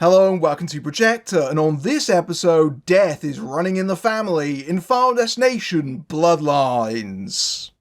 Hello and welcome to Projector, and on this episode, death is running in the family in Final Destination Bloodlines.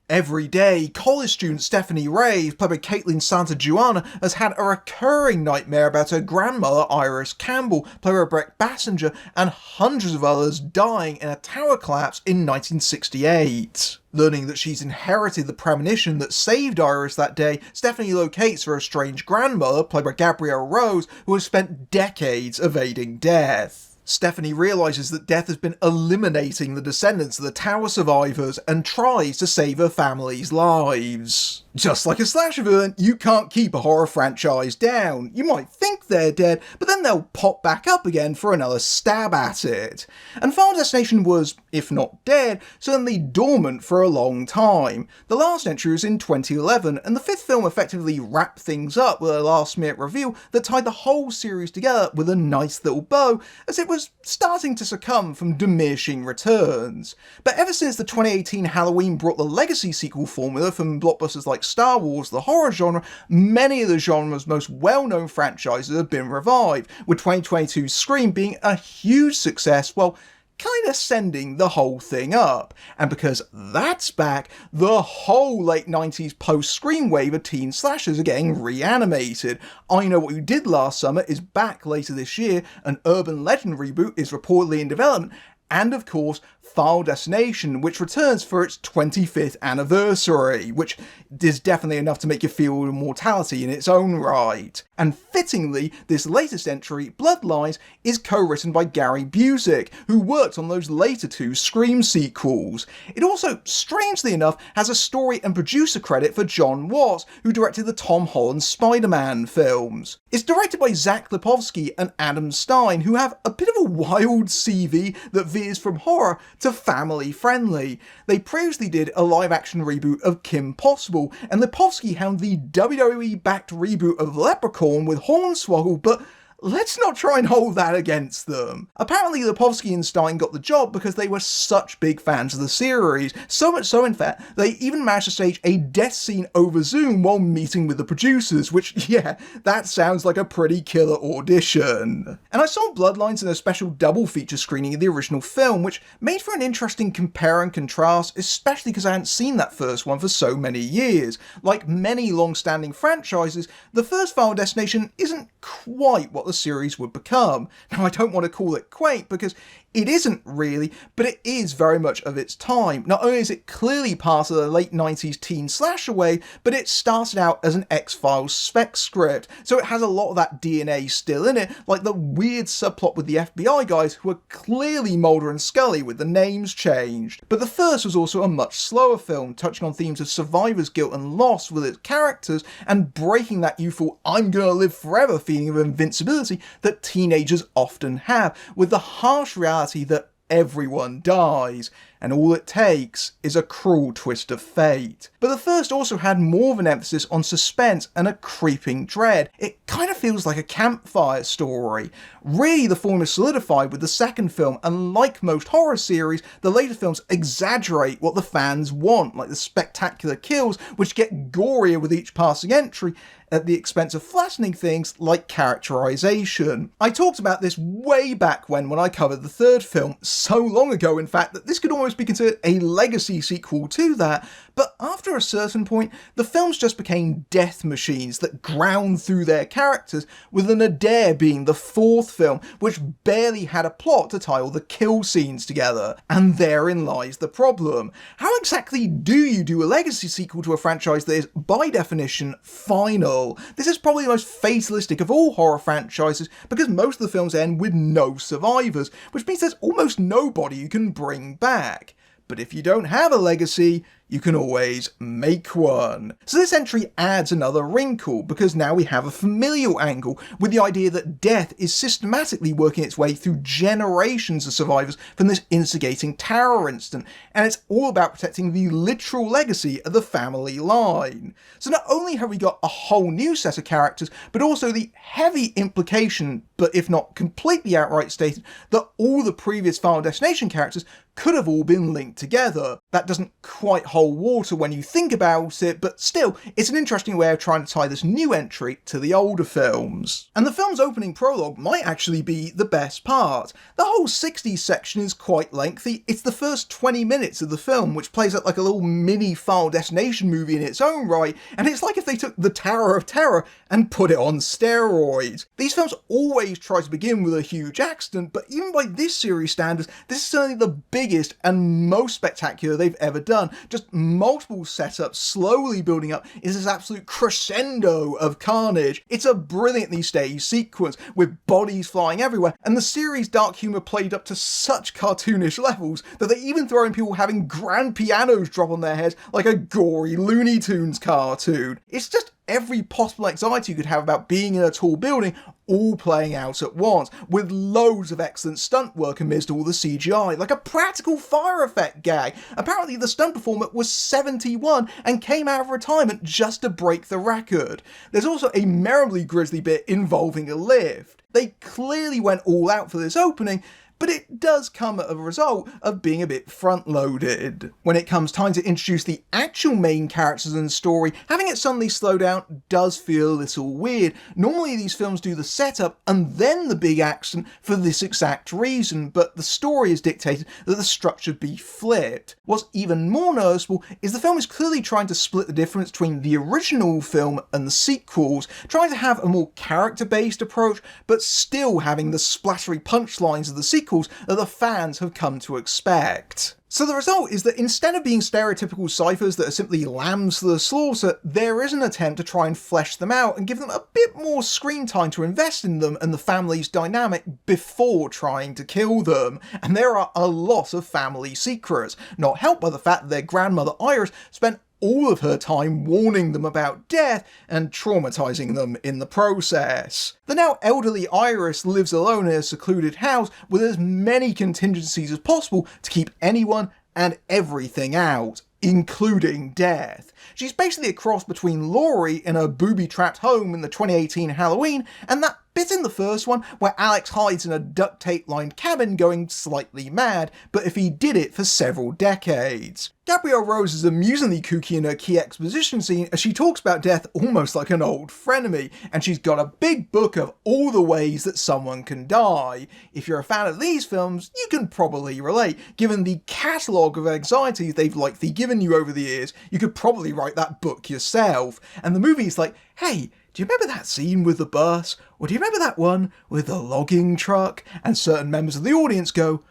Every day, college student Stephanie Rave, played by Caitlin Santa-Juana, has had a recurring nightmare about her grandmother Iris Campbell, played by Brett Bassinger, and hundreds of others dying in a tower collapse in 1968. Learning that she's inherited the premonition that saved Iris that day, Stephanie locates her estranged grandmother, played by Gabrielle Rose, who has spent decades evading death. Stephanie realises that death has been eliminating the descendants of the tower survivors and tries to save her family's lives. Just like a slasher villain, you can't keep a horror franchise down. You might think they're dead, but then they'll pop back up again for another stab at it. And Final Destination was, if not dead, certainly dormant for a long time. The last entry was in 2011, and the fifth film effectively wrapped things up with a last-minute reveal that tied the whole series together with a nice little bow, as it was starting to succumb from diminishing returns. But ever since the 2018 Halloween brought the legacy sequel formula from blockbusters like Star Wars, the horror genre, many of the genre's most well-known franchises have been revived, with 2022's Scream being a huge success while kinda sending the whole thing up. And because that's back, the whole late 90s post-Scream wave of teen slashers are getting reanimated. I Know What You Did Last Summer is back later this year, an urban legend reboot is reportedly in development, and of course, Final Destination, which returns for its 25th anniversary, which is definitely enough to make you feel immortality in its own right. And fittingly, this latest entry, Bloodlines, is co-written by Gary Busick, who worked on those later two Scream sequels. It also, strangely enough, has a story and producer credit for John Watts, who directed the Tom Holland Spider-Man films. It's directed by Zach Lipovsky and Adam Stein, who have a bit of a wild CV that veers from horror to family friendly. They previously did a live action reboot of Kim Possible, and Lipovsky helmed the WWE backed reboot of Leprechaun with Hornswoggle, but let's not try and hold that against them. Apparently Lipovsky and Stein got the job because they were such big fans of the series, so much so in fact they even managed to stage a death scene over Zoom while meeting with the producers, which, yeah, that sounds like a pretty killer audition. And I saw Bloodlines in a special double feature screening of the original film, which made for an interesting compare and contrast, especially because I hadn't seen that first one for so many years. Like many long-standing franchises, the first Final Destination isn't quite what the series would become. Now, I don't want to call it quaint because it isn't really, but it is very much of its time. Not only is it clearly part of the late 90s teen slasher wave, but it started out as an X-Files spec script, so it has a lot of that DNA still in it, like the weird subplot with the FBI guys who are clearly Mulder and Scully with the names changed. But the first was also a much slower film, touching on themes of survivor's guilt and loss with its characters, and breaking that youthful I'm gonna live forever feeling of invincibility that teenagers often have, with the harsh reality that everyone dies, and all it takes is a cruel twist of fate. But the first also had more of an emphasis on suspense and a creeping dread. It kind of feels like a campfire story. Really, the form is solidified with the second film, and like most horror series, the later films exaggerate what the fans want, like the spectacular kills, which get gorier with each passing entry, at the expense of flattening things like characterization. I talked about this way back when I covered the third film, so long ago in fact that this could almost be considered a legacy sequel to that, but after a certain point, the films just became death machines that ground through their characters, with an Adair being the fourth film, which barely had a plot to tie all the kill scenes together. And therein lies the problem. How exactly do you do a legacy sequel to a franchise that is, by definition, final? This is probably the most fatalistic of all horror franchises, because most of the films end with no survivors, which means there's almost nobody you can bring back. But if you don't have a legacy, you can always make one. So this entry adds another wrinkle, because now we have a familial angle with the idea that death is systematically working its way through generations of survivors from this instigating terror incident, and it's all about protecting the literal legacy of the family line. So not only have we got a whole new set of characters, but also the heavy implication, but if not completely outright stated, that all the previous Final Destination characters could have all been linked together. That doesn't quite hold water when you think about it, but still, it's an interesting way of trying to tie this new entry to the older films. And the film's opening prologue might actually be the best part. The whole 60s section is quite lengthy. It's the first 20 minutes of the film, which plays out like a little mini Final Destination movie in its own right, and it's like if they took the Tower of Terror and put it on steroids. These films always try to begin with a huge accident, but even by this series standards, this is certainly the biggest and most spectacular they've ever done. Just multiple setups slowly building up is this absolute crescendo of carnage. It's a brilliantly staged sequence with bodies flying everywhere, and the series' dark humour played up to such cartoonish levels that they even throw in people having grand pianos drop on their heads like a gory Looney Tunes cartoon. It's just every possible anxiety you could have about being in a tall building all playing out at once, with loads of excellent stunt work amidst all the CGI, like a practical fire effect gag. Apparently the stunt performer was 71 and came out of retirement just to break the record. There's also a memorably grisly bit involving a lift. They clearly went all out for this opening, but it does come as a result of being a bit front-loaded. When it comes time to introduce the actual main characters and story, having it suddenly slow down does feel a little weird. Normally these films do the setup and then the big action for this exact reason, but the story is dictated that the structure be flipped. What's even more noticeable is the film is clearly trying to split the difference between the original film and the sequels, trying to have a more character-based approach, but still having the splattery punchlines of the sequels that the fans have come to expect. So the result is that instead of being stereotypical ciphers that are simply lambs for the slaughter, there is an attempt to try and flesh them out and give them a bit more screen time to invest in them and the family's dynamic before trying to kill them. And there are a lot of family secrets, not helped by the fact that their grandmother Iris spent all of her time warning them about death and traumatizing them in the process. The now elderly Iris lives alone in a secluded house with as many contingencies as possible to keep anyone and everything out, including death. She's basically a cross between Laurie in a booby-trapped home in the 2018 Halloween and that bit in the first one where Alex hides in a duct tape-lined cabin going slightly mad, but if he did it for several decades. Gabrielle Rose is amusingly kooky in her key exposition scene as she talks about death almost like an old frenemy, and she's got a big book of all the ways that someone can die. If you're a fan of these films, you can probably relate. Given the catalogue of anxieties they've likely given you over the years, you could probably write that book yourself. And the movie's like, hey, do you remember that scene with the bus? Or do you remember that one with the logging truck? And certain members of the audience go,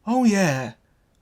oh yeah,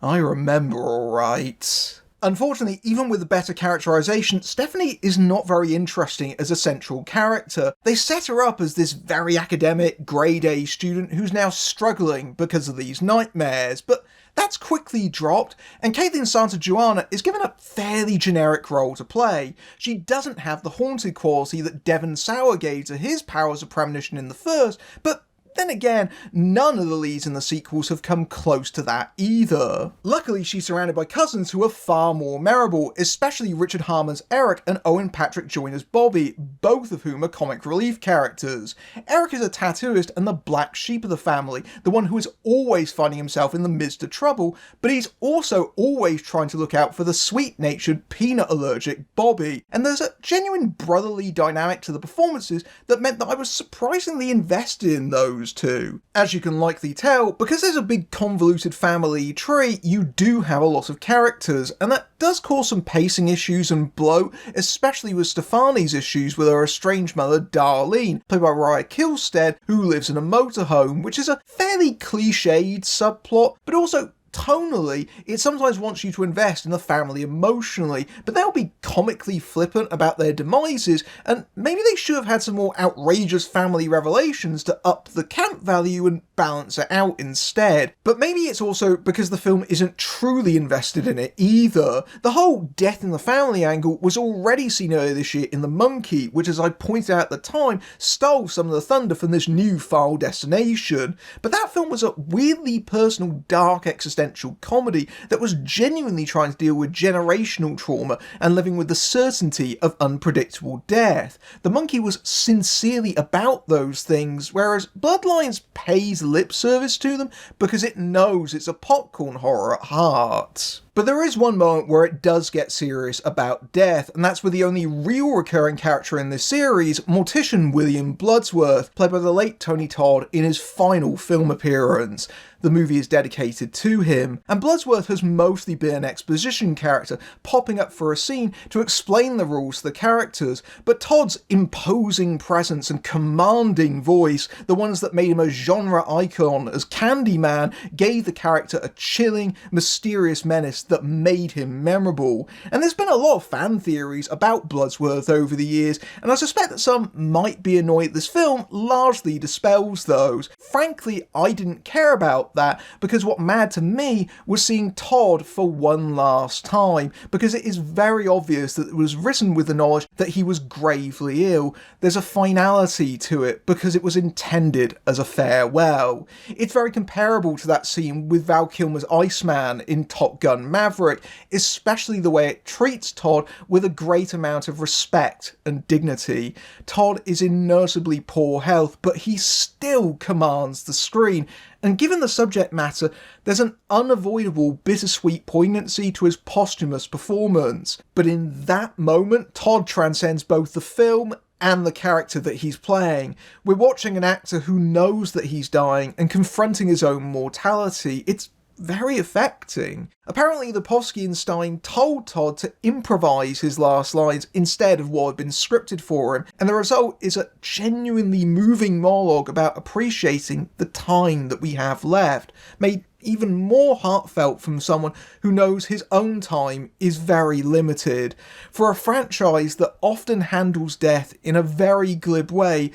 I remember alright. Unfortunately, even with the better characterization, Stephanie is not very interesting as a central character. They set her up as this very academic, grade A student who's now struggling because of these nightmares, but that's quickly dropped, and Caitlin Santa-Juana is given a fairly generic role to play. She doesn't have the haunted quality that Devon Sauer gave to his powers of premonition in the first, but then again, none of the leads in the sequels have come close to that either. Luckily, she's surrounded by cousins who are far more memorable, especially Richard Harmon's Eric and Owen Patrick Joyner's Bobby, both of whom are comic relief characters. Eric is a tattooist and the black sheep of the family, the one who is always finding himself in the midst of trouble, but he's also always trying to look out for the sweet-natured, peanut-allergic Bobby. And there's a genuine brotherly dynamic to the performances that meant that I was surprisingly invested in those two. As you can likely tell, because there's a big convoluted family tree, you do have a lot of characters, and that does cause some pacing issues and bloat, especially with Stefani's issues with her estranged mother Darlene, played by Raya Kilstead, who lives in a motorhome, which is a fairly cliched subplot, but also Tonally, it sometimes wants you to invest in the family emotionally, but they'll be comically flippant about their demises, and maybe they should have had some more outrageous family revelations to up the camp value and balance it out instead. But maybe it's also because the film isn't truly invested in it either. The whole death in the family angle was already seen earlier this year in The Monkey, which, as I pointed out at the time, stole some of the thunder from this new Final Destination. But that film was a weirdly personal, dark, existential comedy that was genuinely trying to deal with generational trauma and living with the certainty of unpredictable death. The Monkey was sincerely about those things, whereas Bloodlines pays lip service to them because it knows it's a popcorn horror at heart. But there is one moment where it does get serious about death, and that's with the only real recurring character in this series, mortician William Bloodsworth, played by the late Tony Todd in his final film appearance. The movie is dedicated to him, and Bloodsworth has mostly been an exposition character, popping up for a scene to explain the rules to the characters, but Todd's imposing presence and commanding voice, the ones that made him a genre icon as Candyman, gave the character a chilling, mysterious menace that made him memorable. And there's been a lot of fan theories about Bloodsworth over the years, and I suspect that some might be annoyed this film largely dispels those. Frankly, I didn't care about that, because what mattered to me was seeing Todd for one last time, because it is very obvious that it was written with the knowledge that he was gravely ill. There's a finality to it, because it was intended as a farewell. It's very comparable to that scene with Val Kilmer's Iceman in Top Gun Maverick, especially the way it treats Todd with a great amount of respect and dignity. Todd is in noticeably poor health, but he still commands the screen, and given the subject matter, there's an unavoidable bittersweet poignancy to his posthumous performance. But in that moment, Todd transcends both the film and the character that he's playing. We're watching an actor who knows that he's dying and confronting his own mortality. It's very affecting. Apparently, the Posky and Stein told Todd to improvise his last lines instead of what had been scripted for him, and the result is a genuinely moving monologue about appreciating the time that we have left, made even more heartfelt from someone who knows his own time is very limited. For a franchise that often handles death in a very glib way,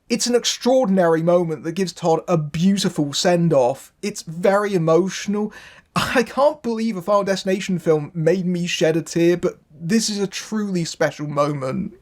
it's an extraordinary moment that gives Todd a beautiful send-off. It's very emotional. I can't believe a Final Destination film made me shed a tear, but this is a truly special moment.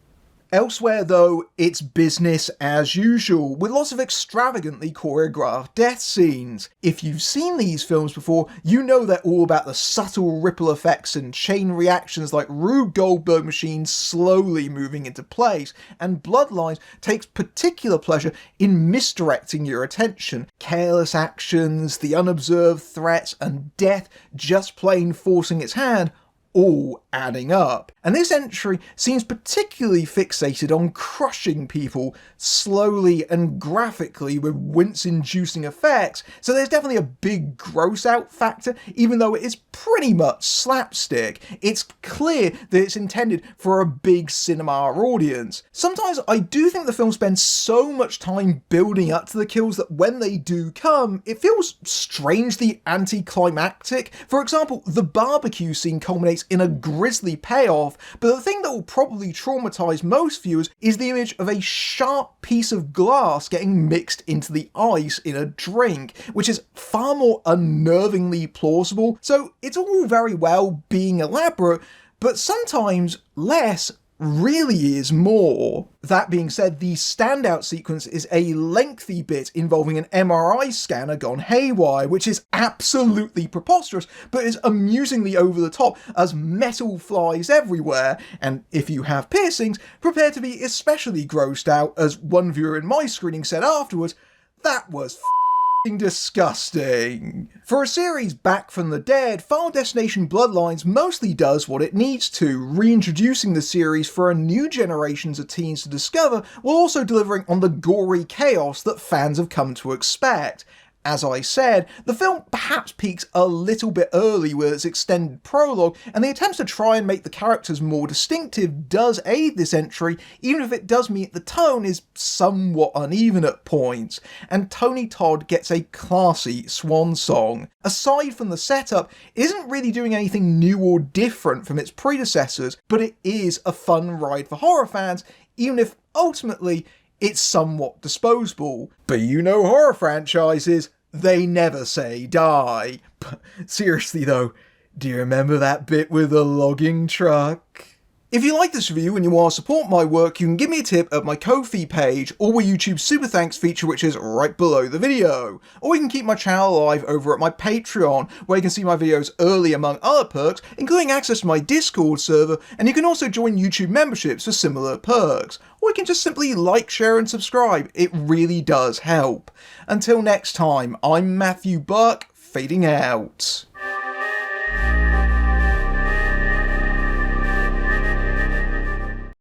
Elsewhere, though, it's business as usual, with lots of extravagantly choreographed death scenes. If you've seen these films before, you know they're all about the subtle ripple effects and chain reactions like Rube Goldberg machines slowly moving into place, and Bloodlines takes particular pleasure in misdirecting your attention. Careless actions, the unobserved threats, and death just plain forcing its hand, all adding up. And this entry seems particularly fixated on crushing people slowly and graphically with wince-inducing effects, so there's definitely a big gross-out factor, even though it is pretty much slapstick. It's clear that it's intended for a big cinema audience. Sometimes I do think the film spends so much time building up to the kills that when they do come, it feels strangely anticlimactic. For example, the barbecue scene culminates in a grisly payoff, but the thing that will probably traumatise most viewers is the image of a sharp piece of glass getting mixed into the ice in a drink, which is far more unnervingly plausible. So it's all very well being elaborate, but sometimes less really is more. That being said, the standout sequence is a lengthy bit involving an MRI scanner gone haywire, which is absolutely preposterous, but is amusingly over the top as metal flies everywhere, and if you have piercings, prepare to be especially grossed out, as one viewer in my screening said afterwards, "That was disgusting." For a series back from the dead, Final Destination Bloodlines mostly does what it needs to, reintroducing the series for a new generation of teens to discover, while also delivering on the gory chaos that fans have come to expect. As I said, the film perhaps peaks a little bit early with its extended prologue, and the attempts to try and make the characters more distinctive does aid this entry, even if it does mean the tone is somewhat uneven at points, and Tony Todd gets a classy swan song. Aside from the setup, it isn't really doing anything new or different from its predecessors, but it is a fun ride for horror fans, even if ultimately it's somewhat disposable. But you know horror franchises, they never say die. But seriously though, do you remember that bit with the logging truck? If you like this review and you want to support my work, you can give me a tip at my Ko-fi page, or my YouTube Super Thanks feature, which is right below the video. Or you can keep my channel alive over at my Patreon, where you can see my videos early among other perks, including access to my Discord server, and you can also join YouTube memberships for similar perks. Or you can just simply like, share and subscribe, it really does help. Until next time, I'm Matthew Buck, fading out.